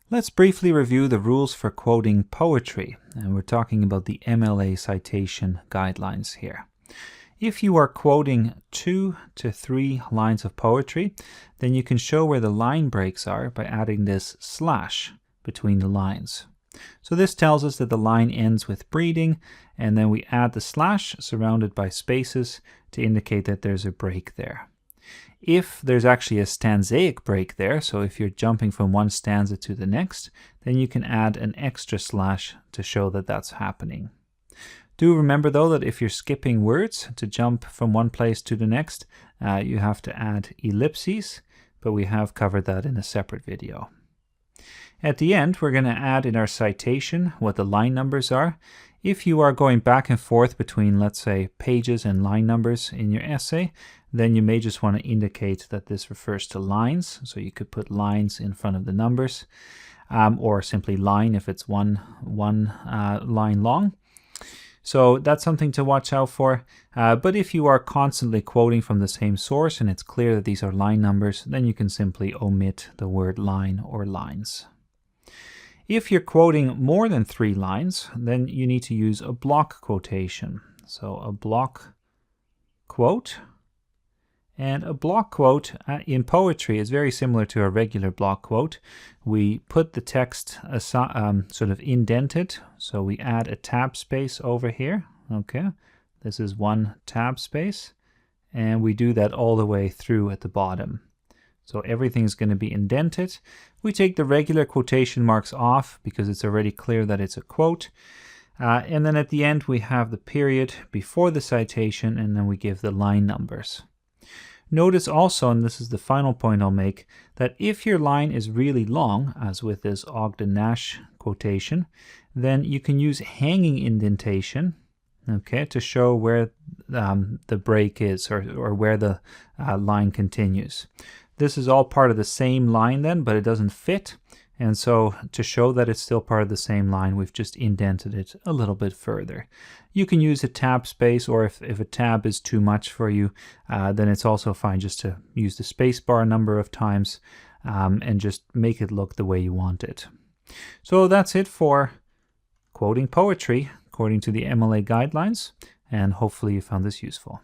Let's briefly review the rules for quoting poetry, and we're talking about the MLA citation guidelines here. If you are quoting 2 to 3 lines of poetry, then you can show where the line breaks are by adding this slash between the lines. So this tells us that the line ends with breathing, and then we add the slash surrounded by spaces to indicate that there's a break there. If there's actually a stanzaic break there, so if you're jumping from one stanza to the next, then you can add an extra slash to show that that's happening. Do remember though that if you're skipping words to jump from one place to the next, you have to add ellipses, but we have covered that in a separate video. At the end, we're going to add in our citation what the line numbers are. If you are going back and forth between, let's say, pages and line numbers in your essay, then you may just want to indicate that this refers to lines. So you could put lines in front of the numbers, or simply line if it's one line long. So that's something to watch out for. But if you are constantly quoting from the same source and it's clear that these are line numbers, then you can simply omit the word line or lines. If you're quoting more than 3 lines, then you need to use a block quotation. So a block quote. And a block quote in poetry is very similar to a regular block quote. We put the text sort of indented, so we add a tab space over here. Okay, this is one tab space, and we do that all the way through at the bottom. So everything's going to be indented. We take the regular quotation marks off because it's already clear that it's a quote. And then at the end we have the period before the citation, and then we give the line numbers. Notice also, and this is the final point I'll make, that if your line is really long, as with this Ogden Nash quotation, then you can use hanging indentation, okay, to show where the break is, or where the line continues. This is all part of the same line then, but it doesn't fit. And so to show that it's still part of the same line, we've just indented it a little bit further. You can use a tab space, or if a tab is too much for you, then it's also fine just to use the space bar a number of times and just make it look the way you want it. So that's it for quoting poetry according to the MLA guidelines, and hopefully you found this useful.